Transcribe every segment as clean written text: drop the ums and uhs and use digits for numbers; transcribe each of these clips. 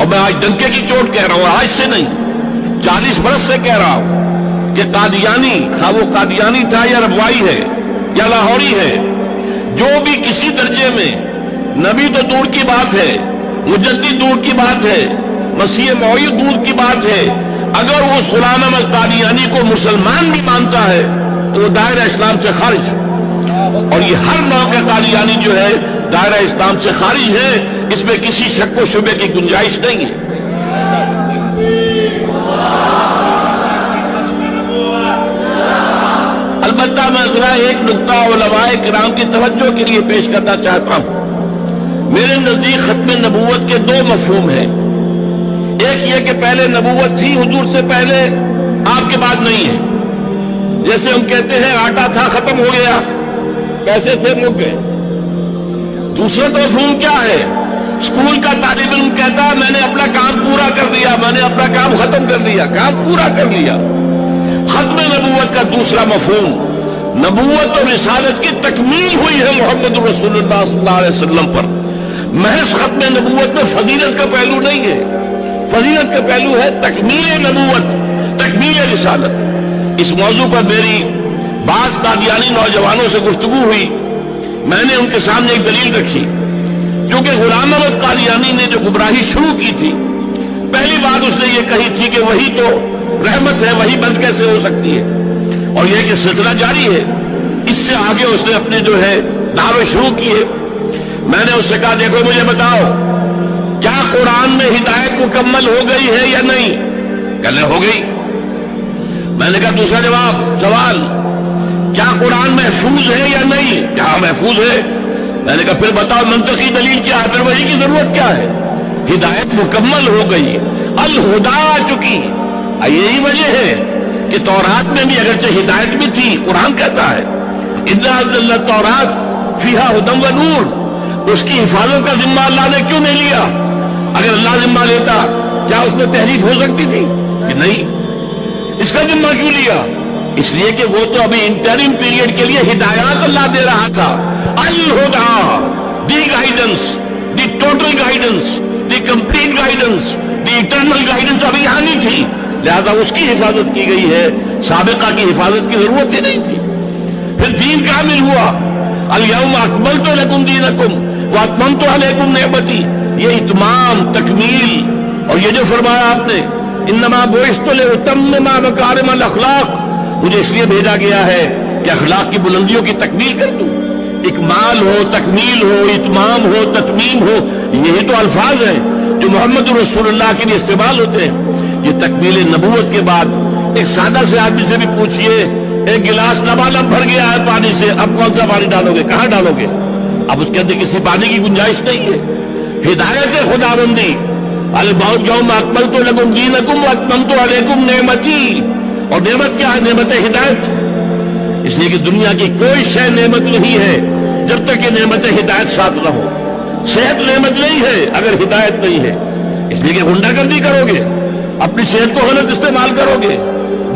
میں آج ڈنکے کی چوٹ کہہ رہا ہوں، آج سے نہیں 40 برس سے کہہ رہا ہوں کہ قادیانی، خواہ وہ قادیانی تھا یا ربوائی ہے یا لاہوری ہے، جو بھی کسی درجے میں، نبی تو دور کی بات ہے، مجدد دور کی بات ہے، مسیح موعود دور کی بات ہے، اگر اس غلام احمد قادیانی کو مسلمان بھی مانتا ہے تو وہ دائرہ اسلام سے خارج، اور یہ ہر نوع کا قادیانی جو ہے دائرہ اسلام سے خارج ہے، اس میں کسی شک و شبے کی گنجائش نہیں ہے۔ البتہ میں ذرا ایک نقطہ علماء کرام کی توجہ کے لیے پیش کرنا چاہتا ہوں۔ میرے نزدیک ختم نبوت کے 2 مفہوم ہیں۔ ایک یہ کہ پہلے نبوت تھی حضور سے پہلے، آپ کے بعد نہیں ہے۔ جیسے ہم کہتے ہیں آٹا تھا ختم ہو گیا، پیسے تھے مک گئے۔ دوسرا تو مفہوم کیا ہے؟ اسکول کا طالب علم کہتا ہے میں نے اپنا کام پورا کر لیا، میں نے اپنا کام ختم کر لیا، کام پورا کر لیا۔ ختم نبوت کا دوسرا مفہوم، نبوت اور رسالت کی تکمیل ہوئی ہے محمد رسول اللہ صلی اللہ علیہ وسلم پر۔ محض ختم نبوت میں فضیلت کا پہلو نہیں ہے، فضیلت کا پہلو ہے تکمیل نبوت، تکمیل رسالت۔ اس موضوع پر میری بعض قادیانی نوجوانوں سے گفتگو ہوئی، میں نے ان کے سامنے ایک دلیل رکھی، کیونکہ غلام احمد قادیانی نے جو گمراہی شروع کی تھی، پہلی بات اس نے یہ کہی تھی کہ وہی تو رحمت ہے، وہی بند کیسے ہو سکتی ہے، اور یہ کہ سلسلہ جاری ہے۔ اس سے آگے اس نے اپنے جو ہے دعوے شروع کیے۔ میں نے اس سے کہا دیکھو مجھے بتاؤ کیا قرآن میں ہدایت مکمل ہو گئی ہے یا نہیں؟ کہنے ہو گئی۔ میں نے کہا دوسرا سوال کیا قرآن محفوظ ہے یا نہیں؟ کیا محفوظ ہے۔ میں نے کہا پھر بتاؤ منطقی دلیل کیا ہے، پھر وہی کی ضرورت کیا ہے؟ ہدایت مکمل ہو گئی، الہدا آ چکی۔ یہی وجہ ہے کہ تورات میں بھی اگرچہ ہدایت بھی تھی، قرآن کہتا ہے اِنَّا أَنزَلْنَا التَّوْرَاةَ فِيهَا هُدًى وَنُورٌ، اس کی حفاظت کا ذمہ اللہ نے کیوں نہیں لیا؟ اگر اللہ ذمہ لیتا کیا اس میں تحریف ہو سکتی تھی؟ کہ نہیں۔ اس کا ذمہ کیوں لیا؟ اس لیے کہ وہ تو ابھی انٹرم پیریڈ کے لیے ہدایات اللہ دے رہا تھا۔ الہدا، the guidance, the total guidance, the complete guidance, the eternal guidance ابھی یہاں نہیں تھی، لہذا اس کی حفاظت کی گئی ہے، سابقہ کی حفاظت کی ضرورت ہی نہیں تھی۔ پھر دین کامل ہوا، الیوم اکملت لکم دینکم واتممت علیکم نعمتی، یہ اتمام، تکمیل۔ اور یہ جو فرمایا آپ نے انما بعثت لاتمم مکارم الاخلاق، مجھے اس لیے بھیجا گیا ہے کہ اخلاق کی بلندیوں کی تکمیل کر دوں۔ اکمال ہو، تکمیل ہو، اتمام ہو، تتمیم ہو، یہی تو الفاظ ہیں جو محمد رسول اللہ کے لیے استعمال ہوتے ہیں۔ یہ تکمیل نبوت کے بعد ایک سادہ سے آدمی سے بھی پوچھئے، ایک گلاس لبالب بھر گیا ہے پانی سے، اب کون سا پانی ڈالو گے، کہاں ڈالو گے؟ اب اس کے اندر کسی پانی کی گنجائش نہیں ہے۔ ہدایت خداوندی، اليوم اکملت لکم دینکم واتممت علیکم نعمتی، اور نعمت کیا ہے؟ نعمت ہدایت۔ اس لیے کہ دنیا کی کوئی شے نعمت نہیں ہے جب تک کہ نعمت ہدایت ساتھ نہ ہو۔ صحت نعمت نہیں ہے اگر ہدایت نہیں ہے، اس لیے کہ غنڈہ گردی کرو گے، اپنی صحت کو غلط استعمال کرو گے۔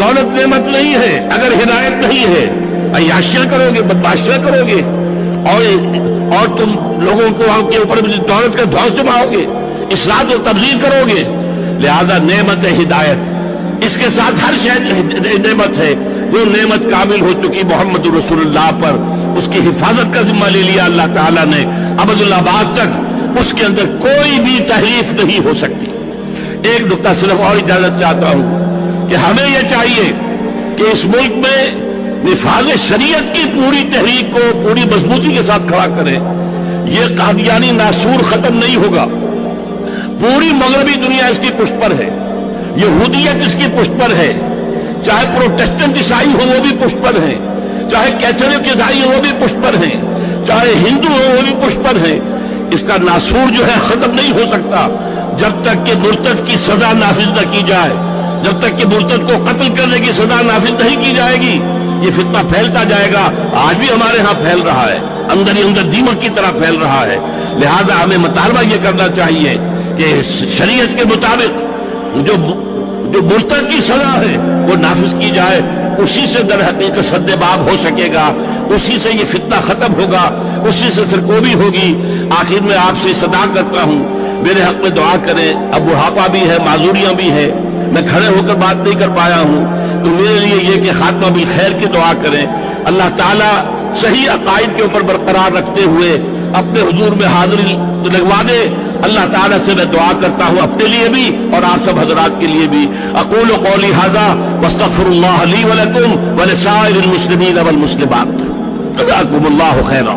دولت نعمت نہیں ہے اگر ہدایت نہیں ہے، عیاشیاں کرو گے، بدماشیاں کرو گے، اور تم لوگوں کو کے اوپر دولت کا دھوس جماؤ گے، اصلاح و تبذیر کرو گے۔ لہذا نعمت ہدایت، اس کے ساتھ ہر شے نعمت ہے۔ وہ نعمت کامل ہو چکی محمد رسول اللہ پر، اس کی حفاظت کا ذمہ لے لیا اللہ تعالیٰ نے ابد الآباد تک، اس کے اندر کوئی بھی تحریف نہیں ہو سکتی۔ ایک نقطہ صرف اور اجازت چاہتا ہوں کہ ہمیں یہ چاہیے کہ اس ملک میں نفاذ شریعت کی پوری تحریک کو پوری مضبوطی کے ساتھ کھڑا کریں۔ یہ قادیانی ناسور ختم نہیں ہوگا، پوری مغربی دنیا اس کی پشت پر ہے، یہودیت اس کی پشت پر ہے، چاہے پروٹسٹنٹ عیسائی ہو وہ بھی پشت پر ہیں، چاہے کیتھولک عیسائی ہو وہ بھی پشت پر ہیں، چاہے ہندو ہو وہ بھی پشت پر ہیں۔ اس کا ناسور جو ہے ختم نہیں ہو سکتا جب تک کہ مرتد کی سزا نافذ نہ کی جائے، جب تک کہ مرتد کو قتل کرنے کی سزا نافذ نہیں کی جائے گی، یہ فتنہ پھیلتا جائے گا۔ آج بھی ہمارے ہاں پھیل رہا ہے، اندر ہی اندر دیمک کی طرح پھیل رہا ہے۔ لہذا ہمیں مطالبہ یہ کرنا چاہیے کہ شریعت کے مطابق جو مرتد کی سزا ہے وہ نافذ کی جائے، اسی سے در حقیقت سد باب ہو سکے گا، اسی سے یہ فتنہ ختم ہوگا، اسی سے سرکوبی ہوگی۔ آخر میں آپ سے صدا کرتا ہوں، میرے حق میں دعا کریں. اب بڑھاپا بھی ہے, معذوریاں بھی ہیں, میں کھڑے ہو کر بات نہیں کر پایا ہوں, تو میرے لیے یہ کہ خاتمہ بالخیر کی دعا کریں. اللہ تعالیٰ صحیح عقائد کے اوپر برقرار رکھتے ہوئے اپنے حضور میں حاضری لگوا دے. اللہ تعالیٰ سے میں دعا کرتا ہوں اپنے لیے بھی اور آپ سب حضرات کے لیے بھی. اقول قولی ھذا واستغفر اللہ لی ولکم ولسائر المسلمین والمسلمات. جزاکم اللہ خیرا.